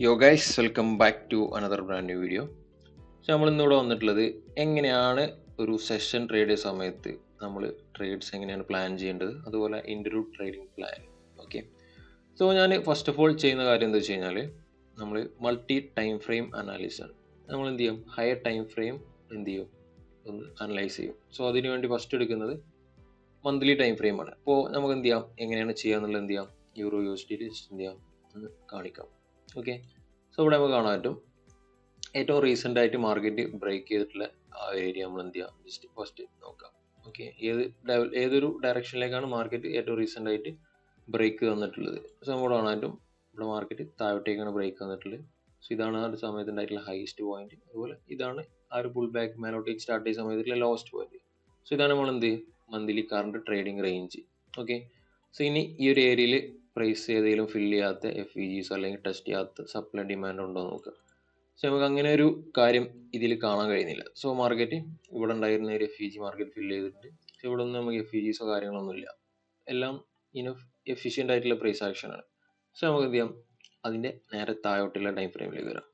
യോ guys, welcome back to another brand new video. So നമ്മൾ ഇന്നിവിടെ വന്നിട്ടുള്ളത് എങ്ങനെയാണ് ഒരു സെഷൻ ട്രേഡ് ചെയ്യുന്ന സമയത്ത് നമ്മൾ ട്രേഡ്സ് എങ്ങനെയാണ് പ്ലാൻ ചെയ്യേണ്ടത്, അതുപോലെ interview trading plan. Okay, so ഞാൻ ഫസ്റ്റ് ഓഫ് ഓൾ ചെയ്യുന്ന കാര്യം എന്താ വെച്ച് കഴിഞ്ഞാൽ നമ്മൾ മൾട്ടി ടൈം ഫ്രെയിം അനാലിസിസ് ആണ്. നമ്മൾ എന്ത് ചെയ്യും, ഹയർ ടൈം ഫ്രെയിം എന്ത് ചെയ്യും, ഒന്ന് അനലൈസ് ചെയ്യും. സോ അതിന് വേണ്ടി ഫസ്റ്റ് എടുക്കുന്നത് മന്ത്ലി ടൈം ഫ്രെയിം ആണ്. അപ്പോൾ നമുക്ക് എന്ത് ചെയ്യാം, എങ്ങനെയാണ് ചെയ്യുക എന്നുള്ളത് എന്ത് ചെയ്യാം, യൂറോ യു എസ് ഡി എന്ത് ചെയ്യാം ഒന്ന് കാണിക്കാം. ഓക്കെ, സോ ഇവിടെ നമുക്ക് കാണാൻ പറ്റും ഏറ്റവും റീസെൻ്റ് ആയിട്ട് മാർക്കറ്റ് ബ്രേക്ക് ചെയ്തിട്ടുള്ള ആ ഏരിയ നമ്മൾ എന്ത് ചെയ്യാം, ജസ്റ്റ് ഫസ്റ്റ് നോക്കാം. ഓക്കെ, ഏതൊരു ഡയറക്ഷനിലേക്കാണ് മാർക്കറ്റ് ഏറ്റവും റീസെൻ്റ് ആയിട്ട് ബ്രേക്ക് തന്നിട്ടുള്ളത്. സോ നമ്മൾ കാണാൻ പറ്റും ഇവിടെ മാർക്കറ്റ് താഴോട്ടേക്കാണ് ബ്രേക്ക് തന്നിട്ടുള്ളത്. സോ ഇതാണ് ആ ഒരു സമയത്ത് ഉണ്ടായിട്ടുള്ള ഹൈസ്റ്റ് പോയിന്റ്. അതുപോലെ ഇതാണ് ആ ഒരു പുൾ ബാക്ക് മേലോട്ടേക്ക് സ്റ്റാർട്ട് ചെയ്യുന്ന സമയത്തുള്ള ലോസ്റ്റ് പോയിന്റ്. സോ ഇതാണ് നമ്മൾ എന്ത് monthly current trading range. Okay, so ഇനി ഈ ഒരു ഏരിയയിൽ പ്രൈസ് ഏതെങ്കിലും ഫില്ല് ചെയ്യാത്ത FEGs അല്ലെങ്കിൽ ടെസ്റ്റ് ചെയ്യാത്ത സപ്ലൈ ഡിമാൻഡ് ഉണ്ടോ എന്ന് നോക്കുക. പക്ഷെ നമുക്ക് അങ്ങനെ ഒരു കാര്യം ഇതിൽ കാണാൻ കഴിയുന്നില്ല. സോ മാർക്കറ്റ് ഇവിടെ ഉണ്ടായിരുന്ന ഒരു FEG മാർക്കറ്റ് ഫില്ല് ചെയ്തിട്ടുണ്ട്. പക്ഷെ ഇവിടെ ഒന്നും നമുക്ക് FEGsോ കാര്യങ്ങളൊന്നും ഇല്ല. എല്ലാം ഇനഫ് എഫിഷ്യൻ്റ് ആയിട്ടുള്ള പ്രൈസ് ആക്ഷൻ ആണ്. സോ നമുക്ക് എന്ത് ചെയ്യാം, അതിൻ്റെ നേരെ താഴോട്ടുള്ള ടൈം ഫ്രെയിമിലേക്ക് വരാം.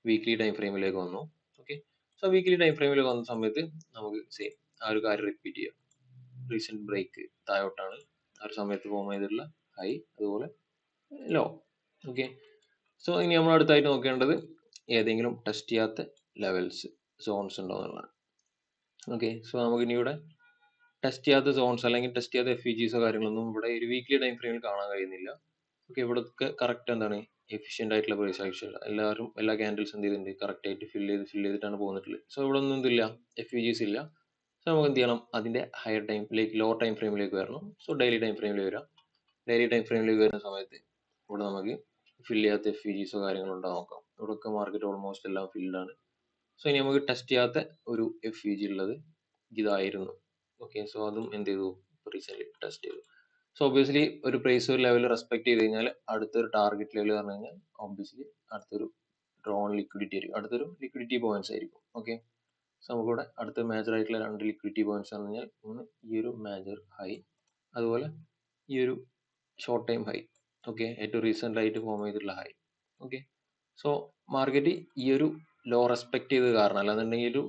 വീക്ക്ലി ടൈം ഫ്രെയിമിലേക്ക് വന്നു. ഓക്കെ, സോ വീക്ക്ലി ടൈം ഫ്രെയിമിലേക്ക് വന്ന സമയത്ത് നമുക്ക് സെയിം ആ ഒരു കാര്യം റിപ്പീറ്റ് ചെയ്യാം. റീസെൻറ്റ് ബ്രേക്ക് താഴോട്ടാണ്, ആ ഒരു സമയത്ത് ഫോം ചെയ്തിട്ടുള്ള ഹൈ അതുപോലെ ലോ. ഓക്കെ, സോ ഇനി നമ്മൾ അടുത്തായിട്ട് നോക്കേണ്ടത് ഏതെങ്കിലും ടെസ്റ്റ് ചെയ്യാത്ത ലെവൽസ് സോൺസ് ഉണ്ടോ എന്നുള്ളതാണ്. ഓക്കെ, സോ നമുക്ക് ഇനി ഇവിടെ ടെസ്റ്റ് ചെയ്യാത്ത സോൺസ് അല്ലെങ്കിൽ ടെസ്റ്റ് ചെയ്യാത്ത FEGsോ കാര്യങ്ങളൊന്നും ഇവിടെ ഒരു വീക്ക്ലി ടൈം ഫ്രെയിമിൽ കാണാൻ കഴിയുന്നില്ല. ഓക്കെ, ഇവിടൊക്കെ കറക്റ്റ് എന്താണ് എഫിഷ്യൻ്റ് ആയിട്ടുള്ള പ്രൈസ് ആക്ഷൻ. എല്ലാവരും എല്ലാ ക്യാൻഡിൽസ് എന്ത് ചെയ്തിട്ടുണ്ട്, കറക്റ്റ് ആയിട്ട് ഫില്ല് ചെയ്തിട്ടാണ് പോകുന്നിട്ടുള്ളത്. സോ ഇവിടെ ഒന്നും എന്തില്ല, FEGs ഇല്ല. സോ നമുക്ക് എന്ത് ചെയ്യണം, അതിൻ്റെ ഹയർ ടൈമിലേക്ക് ലോ ടൈം ഫ്രെയിമിലേക്ക് വരണം. സോ ഡെയിലി ടൈം ഫ്രെയിമിലേക്ക് വരാം. ഡെയിലി ടൈം ഫ്രെയിമിലേക്ക് വരുന്ന സമയത്ത് ഇവിടെ നമുക്ക് ഫില്ല് ചെയ്യാത്ത FEGsോ കാര്യങ്ങളോ ഉണ്ടോ നോക്കാം. ഇവിടെയൊക്കെ മാർക്കറ്റ് ഓൾമോസ്റ്റ് എല്ലാം ഫിൽഡ് ആണ്. സോ ഇനി നമുക്ക് ടെസ്റ്റ് ചെയ്യാത്ത ഒരു FEG ഉള്ളത് ഇതായിരുന്നു. ഓക്കെ, സോ അതും എന്ത് ചെയ്തു, റീസെന്റ് ടെസ്റ്റ് ചെയ്തു. സോ ഒബ്വിയസ്ലി ഒരു പ്രൈസ് ഒരു ലെവൽ റെസ്പെക്ട് ചെയ്ത് കഴിഞ്ഞാൽ അടുത്തൊരു ടാർഗറ്റ് ലെവൽ പറഞ്ഞു കഴിഞ്ഞാൽ ഒബ്വിയസ്ലി അടുത്തൊരു ഡ്രോൺ ലിക്വിഡിറ്റി ആയിരിക്കും, അടുത്തൊരു ലിക്വിഡിറ്റി പോയിന്റ്സ് ആയിരിക്കും. ഓക്കെ, സോ നമുക്കിവിടെ അടുത്ത മേജർ ആയിട്ടുള്ള രണ്ട് ലിക്വിഡിറ്റി പോയിന്റ്സ് എന്ന് പറഞ്ഞാൽ ഒന്ന് ഈ ഒരു മേജർ ഹൈ, അതുപോലെ ഈ ഒരു ഷോർട്ട് ടൈം ഹൈ. ഓക്കെ, ഏറ്റവും റീസെന്റ് ആയിട്ട് ഫോം ചെയ്തിട്ടുള്ള ഹൈ. ഓക്കെ, സോ മാർക്കറ്റ് ഈ ഒരു ലോ റെസ്പെക്ട് ചെയ്തത് കാരണം, അല്ലാന്നുണ്ടെങ്കിൽ ഒരു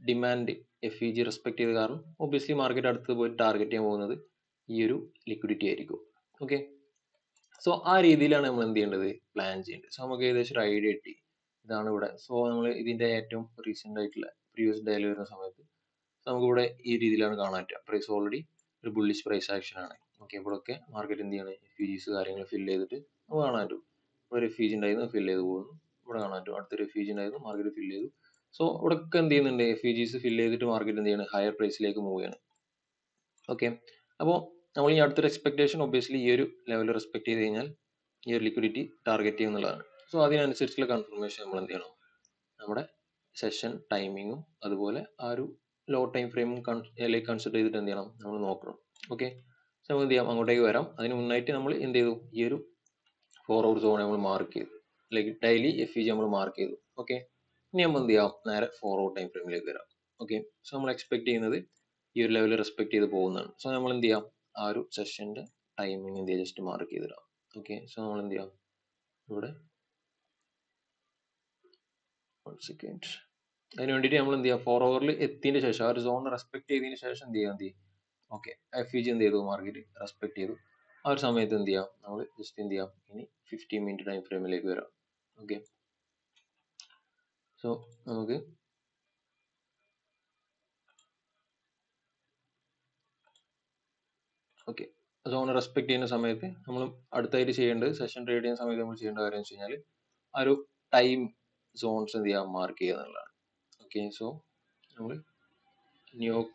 ഡിമാൻഡ് FEG റെസ്പെക്ട് ചെയ്ത കാരണം ഒബ്വിയസ്ലി മാർക്കറ്റ് അടുത്ത് പോയിട്ട് ടാർഗറ്റ് ചെയ്യാൻ പോകുന്നത് ഈ ഒരു ലിക്വിഡിറ്റി ആയിരിക്കും. ഓക്കെ, സോ ആ രീതിയിലാണ് നമ്മൾ എന്ത് ചെയ്യേണ്ടത്, പ്ലാൻ ചെയ്യേണ്ടത്. സോ നമുക്ക് ഏകദേശം ഒരു ഐഡിയ കിട്ടി, ഇതാണ് ഇവിടെ. സോ നമ്മൾ ഇതിന്റെ ഏറ്റവും റീസെന്റ് ആയിട്ടുള്ള പ്രീവിയസ് ഡേയിൽ വരുന്ന സമയത്ത് നമുക്കിവിടെ ഈ രീതിയിലാണ് കാണാൻ പറ്റുക. പ്രൈസ് ഓൾറെഡി ഒരു ബുള്ളിഷ് പ്രൈസ് ആക്ഷൻ ആണ്. ഓക്കെ, ഇവിടെയൊക്കെ മാർക്കറ്റ് എന്ത് ചെയ്യണം, FEGs കാര്യങ്ങൾ ഫില്ല് ചെയ്തിട്ട് നമുക്ക് കാണാൻ പറ്റും. ഒരു FEG ഉണ്ടായിരുന്നു, ഫില്ല് ചെയ്ത് പോകുന്നു. ഇവിടെ കാണാൻ പറ്റും അടുത്തൊരു FEG ഉണ്ടായിരുന്നു, മാർക്കറ്റ് ഫില്ല് ചെയ്തു. സോ ഇവിടെയൊക്കെ എന്ത് ചെയ്യുന്നുണ്ട്, FEGs ഫില്ല് ചെയ്തിട്ട് മാർക്കറ്റ് എന്ത് ചെയ്യണം, ഹയർ പ്രൈസിലേക്ക് മൂവ് ചെയ്യണം. ഓക്കെ, അപ്പോൾ നമ്മൾ ഈ അടുത്തൊരു എക്സ്പെക്ടേഷൻ ഒബ്വിയസ്ലി ഈ ഒരു ലെവൽ റെസ്പെക്ട് ചെയ്ത് കഴിഞ്ഞാൽ ഈ ഒരു ലിക്വിഡിറ്റി ടാർഗറ്റ് ചെയ്യുന്നുള്ളതാണ്. സോ അതിനനുസരിച്ചുള്ള കൺഫർമേഷൻ നമ്മൾ എന്ത് ചെയ്യണം, നമ്മുടെ സെഷൻ ടൈമിങ്ങും അതുപോലെ ആ ഒരു ലോ ടൈം ഫ്രെയിമും കൺസിഡർ ചെയ്തിട്ട് എന്ത് ചെയ്യണം, നമ്മൾ നോക്കണം. ഓക്കെ, സോ നമുക്ക് എന്ത് ചെയ്യാം, അങ്ങോട്ടേക്ക് വരാം. അതിന് മുന്നായിട്ട് നമ്മൾ എന്ത് ചെയ്തു, ഈ ഒരു 4 hour സോൺ നമ്മൾ മാർക്ക് ചെയ്തു, ലൈക്ക് ഡെയിലി FEG നമ്മൾ മാർക്ക് ചെയ്തു. ഓക്കെ, ഇനി നമ്മൾ എന്ത് ചെയ്യാം, നേരെ 4 hour ടൈം ഫ്രെയിമിലേക്ക് വരാം. ഓക്കെ, സോ നമ്മൾ എക്സ്പെക്ട് ചെയ്യുന്നത് ഈ ഒരു ലെവൽ റെസ്പെക്ട് ചെയ്ത് പോകുന്നതാണ്. സോ നമ്മൾ എന്ത് ചെയ്യാം, ആ ഒരു സെഷന്റെ ടൈമിംഗ് എന്ത് ചെയ്യാം, ജസ്റ്റ് മാർക്ക് ചെയ്തിടാം. ഓക്കെ, സോ നമ്മൾ എന്ത് ചെയ്യാം, ഇവിടെ 1 സെക്കൻഡ്. അതിന് വേണ്ടിയിട്ട് നമ്മൾ എന്ത് ചെയ്യാം, 4 hourൽ എത്തിയതിന് ശേഷം ആ ഒരു സോൺ റെസ്പെക്ട് ചെയ്തതിന് ശേഷം എന്ത് ചെയ്യാം, ഓക്കെ FEG എന്ത് ചെയ്തു, മാർക്കറ്റ് റെസ്പെക്ട് ചെയ്തു. ആ ഒരു സമയത്ത് എന്ത് ചെയ്യാം, നമ്മൾ ജസ്റ്റ് എന്ത് ചെയ്യാം, ഇനി 15 മിനിറ്റ് ടൈം ഫ്രെയിമിലേക്ക് വരാം. ഓക്കെ, സോ നമുക്ക് ഓക്കെ സോൺ റെസ്പെക്ട് ചെയ്യുന്ന സമയത്ത് നമ്മൾ അടുത്തായിട്ട് ചെയ്യേണ്ടത്, സെഷൻ ട്രേഡ് ചെയ്യുന്ന സമയത്ത് നമ്മൾ ചെയ്യേണ്ട കാര്യം വെച്ച് കഴിഞ്ഞാൽ ആ ഒരു ടൈം സോൺസ് എന്ത് ചെയ്യാം, മാർക്ക് ചെയ്യുക എന്നുള്ളതാണ്. ഓക്കെ, സോ നമ്മൾ ന്യൂയോർക്ക്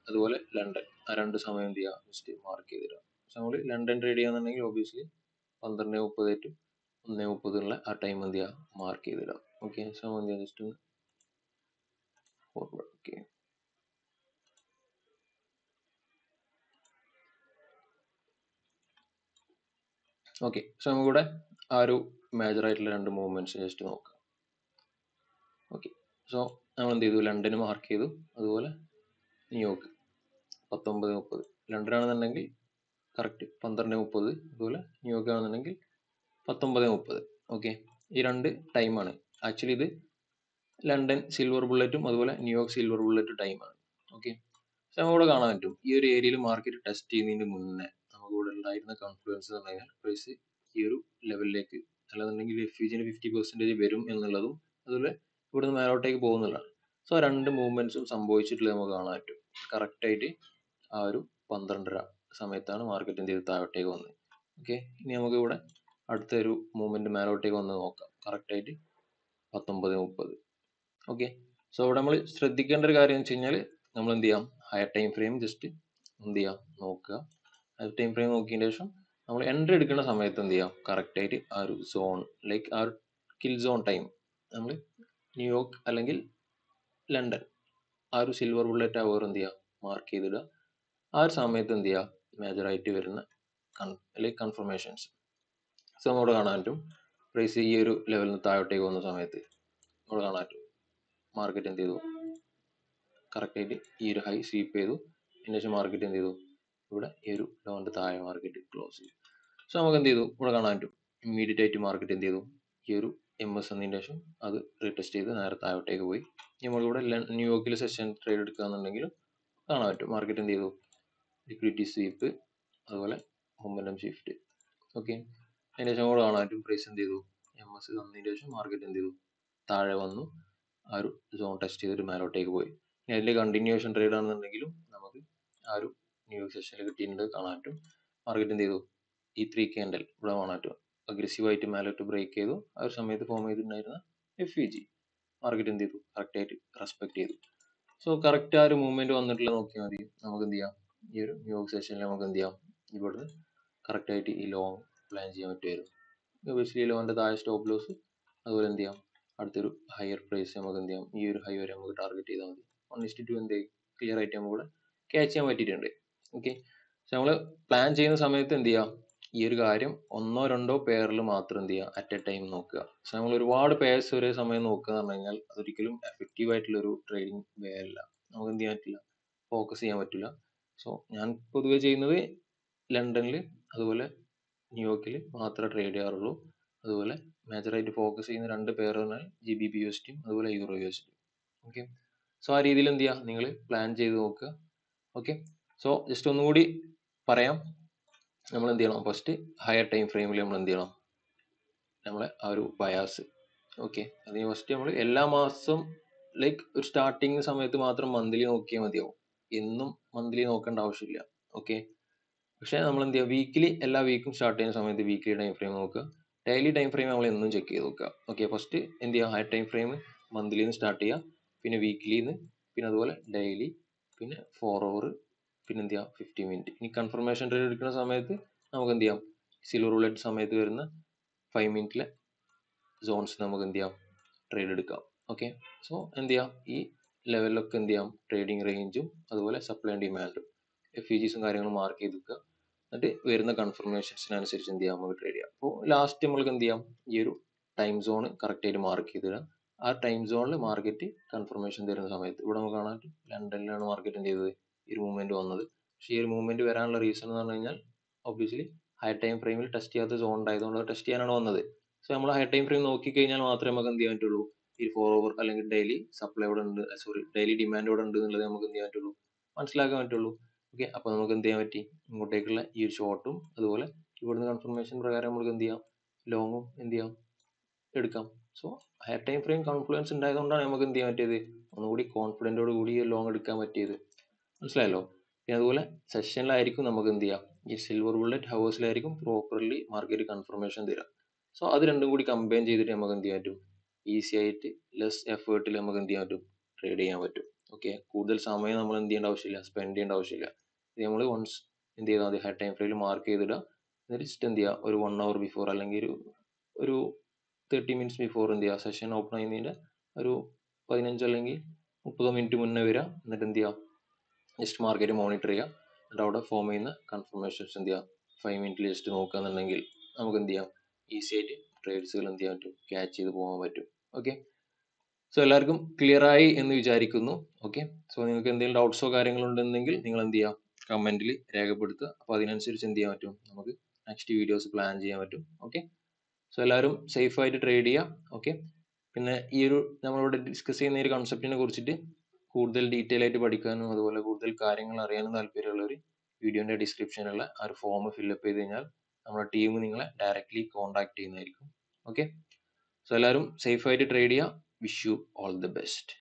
അതുപോലെ ലണ്ടൻ ആ രണ്ട് സമയം എന്ത് ചെയ്യുക, ജസ്റ്റ് മാർക്ക് ചെയ്തിടുക. സോ നമ്മൾ ലണ്ടൻ ട്രേഡ് ചെയ്യാന്നുണ്ടെങ്കിൽ ഒബിയസ്ലി 12:30 ടു 1:30 ആ ടൈം എന്ത് ചെയ്യുക, മാർക്ക് ചെയ്തിടുക. ഓക്കെ, സോ എന്ത് ചെയ്യുക, just forward. Okay, okay, so നമുക്കിവിടെ ആ ഒരു മേജർ ആയിട്ടുള്ള രണ്ട് മൂവ്മെന്റ്സ് ജസ്റ്റ് നോക്കാം. ഓക്കെ, സോ നമ്മൾ എന്ത് ചെയ്തു, ലണ്ടൻ മാർക്ക് ചെയ്തു, അതുപോലെ ന്യൂയോർക്ക് 19:30. ലണ്ടൻ ആണെന്നുണ്ടെങ്കിൽ കറക്റ്റ് 12:30, അതുപോലെ ന്യൂയോർക്ക് ആണെന്നുണ്ടെങ്കിൽ 19:30. ഓക്കെ, ഈ രണ്ട് ടൈമാണ്. ആക്ച്വലി ഇത് ലണ്ടൻ സിൽവർ ബുള്ളറ്റും അതുപോലെ ന്യൂയോർക്ക് സിൽവർ ബുള്ളറ്റ് ടൈമാണ്. ഓക്കെ, നമുക്കിവിടെ കാണാൻ പറ്റും ഈ ഒരു ഏരിയയിൽ മാർക്കറ്റ് ടെസ്റ്റ് ചെയ്യുന്നതിന് മുന്നേ നമുക്കിവിടെ ഉണ്ടായിരുന്ന കോൺഫിഡൻസ് എന്ന് പറഞ്ഞാൽ പ്രൈസ് ഈ ഒരു ലെവലിലേക്ക് അല്ലാന്നുണ്ടെങ്കിൽ FVGന് 50% വരും എന്നുള്ളതും അതുപോലെ ഇവിടുന്ന് മേലോട്ടേക്ക് പോകുന്നതാണ്. സോ രണ്ട് മൂവ്മെന്റ്സും സംഭവിച്ചിട്ടുള്ളത് നമുക്ക് കാണാൻ പറ്റും. കറക്റ്റായിട്ട് ആ ഒരു 12:30 സമയത്താണ് മാർക്കറ്റ് എന്ത് ചെയ്ത് താഴോട്ടേക്ക് വന്നത്. ഓക്കെ, ഇനി നമുക്ക് ഇവിടെ അടുത്ത ഒരു മൂവ്മെന്റ് മേലോട്ടേക്ക് വന്ന് നോക്കാം. കറക്റ്റായിട്ട് 19:30. ഓക്കെ, സോ ഇവിടെ നമ്മൾ ശ്രദ്ധിക്കേണ്ട ഒരു കാര്യം എന്ന് വെച്ച് കഴിഞ്ഞാൽ നമ്മൾ എന്ത് ചെയ്യാം, ഹയർ ടൈം ഫ്രെയിം ജസ്റ്റ് എന്ത് ചെയ്യാം നോക്കുക. ഹയർ ടൈം ഫ്രെയിം നോക്കിയതിന് ശേഷം നമ്മൾ എൻട്രി എടുക്കുന്ന സമയത്ത് എന്ത് ചെയ്യാം, കറക്റ്റായിട്ട് ആ ഒരു സോൺ ലൈക്ക് ആ ഒരു കിൽ സോൺ ടൈം നമ്മൾ ന്യൂയോർക്ക് അല്ലെങ്കിൽ ലണ്ടൻ ആ ഒരു സിൽവർ ബുള്ളറ്റ് അവർ എന്ത് ചെയ്യുക മാർക്ക് ചെയ്തിടുക. ആ ഒരു സമയത്ത് എന്ത് ചെയ്യുക മേജറായിട്ട് വരുന്ന ലൈക്ക് കൺഫർമേഷൻസ്. സോ നമ്മളിവിടെ കാണാൻ പറ്റും പ്രൈസ് ഈ ഒരു ലെവലിൽ നിന്ന് താഴോട്ടേക്ക് വന്ന സമയത്ത് നമ്മൾ കാണാൻ പറ്റും മാർക്കറ്റ് എന്ത് ചെയ്തു, കറക്റ്റായിട്ട് ഈ ഒരു ഹൈ സ്വീപ്പ് ചെയ്തു. അതിന് ശേഷം മാർക്കറ്റ് എന്ത് ചെയ്തു, ഇവിടെ ഈ ഒരു ലോണിന്റെ താഴെ മാർക്കറ്റ് ക്ലോസ് ചെയ്തു. സോ നമുക്ക് എന്ത് ചെയ്തു ഇവിടെ കാണാൻ പറ്റും ഇമ്മീഡിയറ്റ് ആയിട്ട് മാർക്കറ്റ് എന്ത് ചെയ്തു ഈ ഒരു MS എന്നതിന് ശേഷം അത് റീടെസ്റ്റ് ചെയ്ത് നേരെ താഴോട്ടേക്ക് പോയി. നമ്മളിവിടെ ന്യൂയോർക്കിൽ സെഷൻ ട്രേഡ് എടുക്കുകയാണെന്നുണ്ടെങ്കിൽ കാണാൻ പറ്റും മാർക്കറ്റ് എന്ത് ചെയ്തു ലിക്വിഡിറ്റി സ്വീപ്പ് അതുപോലെ മൊമെന്റം ഷിഫ്റ്റ്. ഓക്കെ, അതിന് ശേഷം നമ്മൾ കാണാൻ പറ്റും പ്രൈസ് എന്ത് ചെയ്തു MS തന്നതിന് ശേഷം മാർക്കറ്റ് എന്ത് ചെയ്തു താഴെ വന്നു ആ ഒരു സോൺ ടെസ്റ്റ് ചെയ്തിട്ട് മേലോട്ടേക്ക് പോയി. ഇനി അതിൽ കണ്ടിന്യൂഷൻ ട്രേഡ് ആണെന്നുണ്ടെങ്കിലും നമുക്ക് ആ ഒരു ന്യൂയോർക്ക് സെഷനിൽ കിട്ടിയിട്ടുണ്ട് കാണാൻ പറ്റും. മാർക്കറ്റ് എന്ത് ചെയ്തു ഈ 3 ക്യാൻഡൽ ഇവിടെ കാണാൻ പറ്റും അഗ്രസീവായിട്ട് മേലോട്ട് ബ്രേക്ക് ചെയ്തു. ആ ഒരു സമയത്ത് ഫോം ചെയ്തിട്ടുണ്ടായിരുന്ന FVG മാർക്കറ്റ് എന്ത് ചെയ്തു കറക്റ്റായിട്ട് റെസ്പെക്ട് ചെയ്തു. സോ കറക്റ്റ് ആ ഒരു മൂവ്മെന്റ് വന്നിട്ടുള്ള നോക്കിയാൽ മതി. നമുക്ക് എന്ത് ചെയ്യാം ഈ ഒരു ന്യൂയോർക്ക് സെഷനിൽ നമുക്ക് എന്ത് ചെയ്യാം ഇവിടുന്ന് കറക്റ്റായിട്ട് ഈ ലോങ് പ്ലാൻ ചെയ്യാൻ പറ്റുമായിരുന്നു. ഒബിയസ്ലി ലോണിന്റെ താഴെ സ്റ്റോപ്പ് ലോസ് അതുപോലെ എന്ത് ചെയ്യാം അടുത്തൊരു ഹയർ പ്രൈസ് നമുക്ക് എന്ത് ചെയ്യാം ഈ ഒരു ഹൈ വരെ നമുക്ക് ടാർഗറ്റ് ചെയ്താൽ മതി. 1:2 എന്ത് ക്ലിയർ ആയിട്ട് നമുക്ക് ഇവിടെ ക്യാച്ച് ചെയ്യാൻ പറ്റിയിട്ടുണ്ട്. ഓക്കെ, പക്ഷെ നമ്മൾ പ്ലാൻ ചെയ്യുന്ന സമയത്ത് എന്ത് ചെയ്യാം ഈ ഒരു കാര്യം ഒന്നോ രണ്ടോ പെയറിൽ മാത്രം എന്ത് ചെയ്യുക അറ്റ് എ ടൈം നോക്കുക. പക്ഷെ നമ്മൾ ഒരുപാട് പേഴ്സ് ഒരേ സമയം നോക്കുക എന്ന് പറഞ്ഞു കഴിഞ്ഞാൽ അതൊരിക്കലും എഫക്റ്റീവ് ആയിട്ടുള്ള ഒരു ട്രേഡിംഗ് വേ അല്ല. നമുക്ക് എന്ത് ചെയ്യാൻ പറ്റില്ല, ഫോക്കസ് ചെയ്യാൻ പറ്റില്ല. സോ ഞാൻ പൊതുവെ ചെയ്യുന്നത് ലണ്ടനിൽ അതുപോലെ ന്യൂയോർക്കിൽ മാത്രമേ ട്രേഡ് ചെയ്യാറുള്ളൂ. അതുപോലെ മേജറായിട്ട് ഫോക്കസ് ചെയ്യുന്ന രണ്ട് പെയർ പറഞ്ഞാൽ GBP/USD അതുപോലെ EUR/USD. ഓക്കെ, സോ ആ രീതിയിൽ എന്ത് ചെയ്യുക നിങ്ങൾ പ്ലാൻ ചെയ്ത് നോക്കുക. ഓക്കെ, സോ ജസ്റ്റ് ഒന്നുകൂടി പറയാം, നമ്മൾ എന്ത് ചെയ്യണം ഫസ്റ്റ് ഹയർ ടൈം ഫ്രെയിമിൽ നമ്മൾ എന്ത് ചെയ്യണം നമ്മളെ ആ ഒരു ബയാസ്. ഓക്കെ, അതിന് ഫസ്റ്റ് നമ്മൾ എല്ലാ മാസം ലൈക്ക് ഒരു സ്റ്റാർട്ടിങ് സമയത്ത് മാത്രം മന്ത്ലി നോക്കിയാൽ മതിയാവും. എന്നും മന്ത്ലി നോക്കേണ്ട ആവശ്യമില്ല. ഓക്കെ, പക്ഷെ നമ്മൾ എന്ത് ചെയ്യുക വീക്കിലി എല്ലാ വീക്കും സ്റ്റാർട്ട് ചെയ്യുന്ന സമയത്ത് വീക്കിലി ടൈം ഫ്രെയിം നോക്കുക. ഡെയിലി ടൈം ഫ്രെയിം നമ്മൾ എന്നും ചെക്ക് ചെയ്ത് നോക്കുക. ഓക്കെ, ഫസ്റ്റ് എന്ത് ചെയ്യുക ഹയർ ടൈം ഫ്രെയിം മന്ത്ലിന്ന് സ്റ്റാർട്ട് ചെയ്യുക, പിന്നെ വീക്കിലിന്ന്, പിന്നെ അതുപോലെ ഡെയിലി, പിന്നെ 4 hour, പിന്നെ എന്ത് ചെയ്യുക 50 minute. ഇനി കൺഫർമേഷൻ ട്രേഡ് എടുക്കുന്ന സമയത്ത് നമുക്ക് എന്ത് ചെയ്യാം സിൽവർ ബുള്ളറ്റ് സമയത്ത് വരുന്ന 5 minute സോൺസ് നമുക്ക് എന്ത് ചെയ്യാം ട്രേഡ് എടുക്കാം. ഓക്കെ, സോ എന്ത് ചെയ്യാം ഈ ലെവലിലൊക്കെ എന്ത് ചെയ്യാം ട്രേഡിംഗ് റേഞ്ചും അതുപോലെ സപ്ലൈ ആൻഡ് ഡിമാൻഡും FVGസും കാര്യങ്ങളും മാർക്ക് ചെയ്ത് വെക്കുക. എന്നിട്ട് വരുന്ന കൺഫർമേഷൻസിനനുസരിച്ച് എന്ത് ചെയ്യാം നമുക്ക് ട്രേഡ് ചെയ്യാം. അപ്പോൾ ലാസ്റ്റ് നമ്മൾക്ക് എന്ത് ചെയ്യാം ഈ ഒരു ടൈം സോൺ കറക്റ്റായിട്ട് മാർക്ക് ചെയ്തിടുക. ആ ടൈം സോണിൽ മാർക്കറ്റ് കൺഫർമേഷൻ തരുന്ന സമയത്ത് ഇവിടെ നമുക്ക് കാണാൻ പറ്റും ലണ്ടനിലാണ് മാർക്കറ്റ് എന്ത് ചെയ്തത് ഈ ഒരു മൂവ്മെന്റ് വന്നത്. പക്ഷേ ഈ ഒരു മൂവ്മെന്റ് വരാനുള്ള റീസൺ എന്ന് പറഞ്ഞു കഴിഞ്ഞാൽ ഒബ്വിയസ്ലി ഹൈ ടൈം ഫ്രെയിമിൽ ടെസ്റ്റ് ചെയ്യാത്ത സോൺ ഉണ്ടായതുകൊണ്ട് ടെസ്റ്റ് ചെയ്യാനാണ് വന്നത്. സോ നമ്മൾ ഹൈ ടൈം ഫ്രെയിം നോക്കിക്കഴിഞ്ഞാൽ മാത്രമേ നമുക്ക് എന്ത് ചെയ്യാൻ പറ്റുള്ളൂ ഈ 4 hour അല്ലെങ്കിൽ ഡെയിലി സപ്ലൈ ഇവിടെ ഉണ്ട്, സോറി ഡെയിലി ഡിമാൻഡ് ഇവിടെ ഉണ്ട് എന്നുള്ളത് നമുക്ക് എന്ത് ചെയ്യാൻ പറ്റുള്ളൂ മനസ്സിലാക്കാൻ പറ്റുള്ളൂ. ഓക്കെ, അപ്പോൾ നമുക്ക് എന്ത് ചെയ്യാൻ പറ്റി ഇങ്ങോട്ടേക്കുള്ള ഈ ഒരു ഷോർട്ടും അതുപോലെ ഇവിടുന്ന് കൺഫർമേഷൻ പ്രകാരം നമുക്ക് എന്ത് ചെയ്യാം ലോങ്ങും എന്ത് ചെയ്യാം എടുക്കാം. So higher time frame confluence ഉണ്ടായതുകൊണ്ടാണ് നമുക്ക് എന്ത് ചെയ്യാൻ പറ്റിയത് ഒന്നുകൂടി കോൺഫിഡൻറ്റോട് കൂടി ലോങ് എടുക്കാൻ പറ്റിയത്. മനസ്സിലായല്ലോ. പിന്നെ അതുപോലെ സെഷനിലായിരിക്കും നമുക്ക് എന്ത് ചെയ്യാം ഈ സിൽവർ ബുള്ളറ്റ് ഹവേഴ്സിലായിരിക്കും പ്രോപ്പർലി മാർക്കറ്റ് കൺഫർമേഷൻ തരാം. സോ അത് രണ്ടും കൂടി കമ്പൈൻ ചെയ്തിട്ട് നമുക്ക് എന്ത് ചെയ്യാൻ പറ്റും ഈസി ആയിട്ട് ലെസ് എഫേർട്ടിൽ നമുക്ക് എന്ത് ചെയ്യാൻ പറ്റും ട്രേഡ് ചെയ്യാൻ പറ്റും. ഓക്കെ, കൂടുതൽ സമയം നമ്മൾ എന്ത് ചെയ്യേണ്ട ആവശ്യമില്ല, സ്പെൻഡ് ചെയ്യേണ്ട ആവശ്യമില്ല. ഇത് നമ്മൾ വൺസ് എന്ത് ചെയ്താൽ മതി ഹൈ ടൈം ഫ്രെയിമിൽ മാർക്ക് ചെയ്തിടുക. എന്നിട്ട് ജസ്റ്റ് എന്ത് ചെയ്യുക ഒരു 1 hour ബിഫോർ അല്ലെങ്കിൽ ഒരു 30 minutes ബിഫോർ എന്ത് ചെയ്യുക സെഷൻ ഓപ്പൺ ചെയ്യുന്നതിൻ്റെ ഒരു 15 അല്ലെങ്കിൽ 30 minute മുന്നേ വരിക. എന്നിട്ട് എന്ത് ചെയ്യുക ജസ്റ്റ് മാർക്കറ്റ് മോണിറ്റർ ചെയ്യുക. എന്നിട്ട് അവിടെ ഫോം ചെയ്യുന്ന കൺഫർമേഷൻസ് എന്ത് ചെയ്യുക 5 minute ജസ്റ്റ് നോക്കുക എന്നുണ്ടെങ്കിൽ നമുക്ക് എന്ത് ചെയ്യാം ഈസി ആയിട്ട് ട്രേഡ്സുകൾ എന്ത് ചെയ്യാൻ പറ്റും ക്യാച്ച് ചെയ്ത് പോകാൻ പറ്റും. ഓക്കെ, സോ എല്ലാവർക്കും ക്ലിയർ ആയി എന്ന് വിചാരിക്കുന്നു. ഓക്കെ, സോ നിങ്ങൾക്ക് എന്തെങ്കിലും ഡൗട്ട്സോ കാര്യങ്ങളോ ഉണ്ടെങ്കിൽ നിങ്ങൾ എന്ത് ചെയ്യുക കമന്റിൽ രേഖപ്പെടുത്തുക. അപ്പോൾ അതിനനുസരിച്ച് എന്ത് ചെയ്യാൻ പറ്റും നമുക്ക് നെക്സ്റ്റ് വീഡിയോസ് പ്ലാൻ ചെയ്യാൻ പറ്റും. ഓക്കെ, സോ എല്ലാവരും സേഫ് ആയിട്ട് ട്രേഡ് ചെയ്യുക. ഓക്കെ, പിന്നെ ഈ ഒരു നമ്മളിവിടെ ഡിസ്കസ് ചെയ്യുന്ന ഈ ഒരു കൺസെപ്റ്റിനെ കുറിച്ചിട്ട് കൂടുതൽ ഡീറ്റെയിൽ ആയിട്ട് പഠിക്കാനും അതുപോലെ കൂടുതൽ കാര്യങ്ങൾ അറിയാനും താല്പര്യമുള്ളവർ വീഡിയോന്റെ ഡിസ്ക്രിപ്ഷനിലുള്ള ആ ഒരു ഫോം ഫില്ലപ്പ് ചെയ്ത് കഴിഞ്ഞാൽ നമ്മുടെ ടീം നിങ്ങളെ ഡയറക്റ്റ്ലി കോൺടാക്ട് ചെയ്യുന്നതായിരിക്കും. ഓക്കെ, സോ എല്ലാവരും സേഫ് ആയിട്ട് ട്രേഡ് ചെയ്യുക. Wish you all the best.